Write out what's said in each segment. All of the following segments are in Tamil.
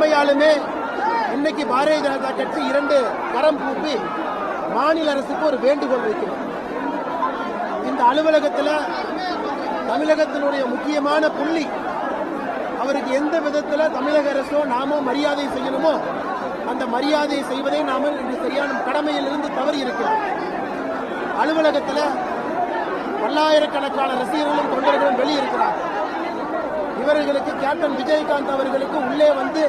உண்மையாலுமே இன்னைக்கு பாரதிய ஜனதா கட்சி 2 கரம் கூப்பி மாநில அரசுக்கு ஒரு வேண்டுகோள் வைக்கிறோம். இந்த அலுவலகத்தில் தமிழகத்தினுடைய முக்கியமான புள்ளி, அவருக்கு எந்த விதத்தில் தமிழக அரசோ நாமோ மரியாதை செய்யணுமோ அந்த மரியாதை செய்வதை நாம சரியான கடமையிலிருந்து தவறி இருக்கிறோம். அலுவலகத்தில் பல்லாயிரக்கணக்கான ரசிகர்களும் தொண்டர்களும் வெளியிருக்கிறார். இவர்களுக்கு கேப்டன் விஜயகாந்த் அவர்களுக்கு உள்ளே வந்து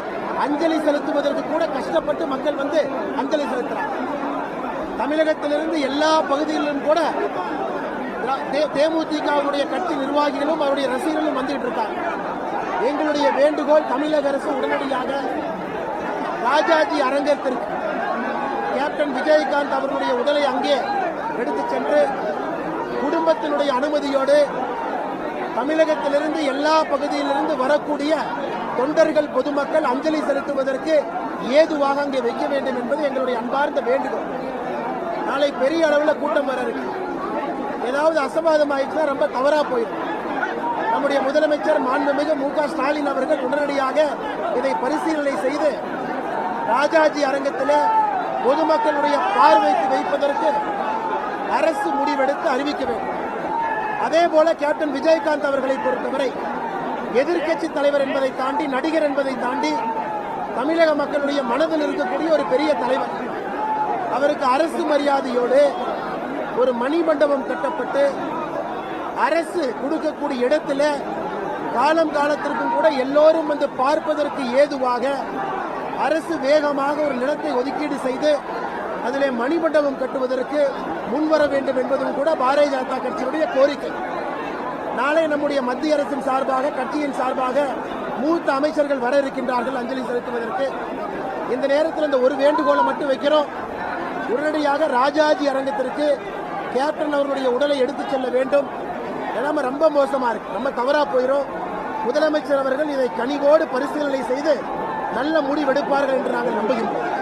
அஞ்சலி செலுத்துவதற்கு கூட கஷ்டப்பட்டு மக்கள் வந்து அஞ்சலி செலுத்துறார். தமிழகத்திலிருந்து எல்லா பகுதிகளிலும் கூட தேமுதிகவுடைய கட்சி நிர்வாகிகளும் அவருடைய ரசிகர்களும் வந்துட்டு இருக்காங்க. எங்களுடைய வேண்டுகோள், தமிழக அரசு உடனடியாக ராஜாஜி அரங்கத்திற்கு கேப்டன் விஜயகாந்த் அவர்களுடைய உடலை அங்கே எடுத்து சென்று குடும்பத்தினுடைய அனுமதியோடு தமிழகத்திலிருந்து எல்லா பகுதியிலிருந்து வரக்கூடிய தொண்டர்கள் பொதுமக்கள் அஞ்சலி செலுத்துவதற்கு ஏதுவாக அங்கே வைக்க வேண்டும் என்பது எங்களுடைய அன்பார்ந்த வேண்டுகோள். நாளை பெரிய அளவில் கூட்டம் வர இருக்கு. ஏதாவது அசம்பாதம் ஆயிடுச்சுன்னா ரொம்ப தவறா போயிடும். நம்முடைய முதலமைச்சர் மாண்புமிகு மு.க. ஸ்டாலின் அவர்கள் உடனடியாக இதை பரிசீலனை செய்து ராஜாஜி அரங்கத்தில் பொதுமக்களுடைய பார்வைக்கு வைப்பதற்கு அரசு முடிவெடுத்து அறிவிக்க வேண்டும். அதே போல கேப்டன் விஜயகாந்த் அவர்களை பொறுத்தவரை எதிர்க்கட்சி தலைவர் என்பதை தாண்டி, நடிகர் என்பதை தாண்டி தமிழக மக்களுடைய மனதில் இருக்கக்கூடிய ஒரு பெரிய தலைவர். அவருக்கு அரசு மரியாதையோடு ஒரு மணிமண்டபம் கட்டப்பட்டு அரசு கொடுக்கக்கூடிய இடத்துல காலம் காலத்திற்கும் கூட எல்லோரும் வந்து பார்ப்பதற்கு ஏதுவாக அரசு வேகமாக ஒரு நிலத்தை ஒதுக்கீடு செய்து அதிலே மணிமண்டபம் கட்டுவதற்கு முன்வர வேண்டும் என்பதும் கூட பாரதிய ஜனதா கட்சியுடைய கோரிக்கை. நாளை நம்முடைய மத்திய அரசின் சார்பாக, கட்சியின் சார்பாக மூத்த அமைச்சர்கள் வர இருக்கின்றார்கள் அஞ்சலி செலுத்துவதற்கு. இந்த நேரத்தில் இந்த ஒரு வேண்டுகோளை மட்டும் வைக்கிறோம். உடனடியாக ராஜாஜி அரங்கத்திற்கு கேப்டன் அவர்களுடைய உடலை எடுத்துச் செல்ல வேண்டும். நிலைமை ரொம்ப மோசமா இருக்கு, ரொம்ப தவறா போயிடும். முதலமைச்சர் அவர்கள் இதை கனிவோடு பரிசீலனை செய்து நல்ல முடிவெடுப்பார்கள் என்று நாங்கள் நம்புகின்றோம்.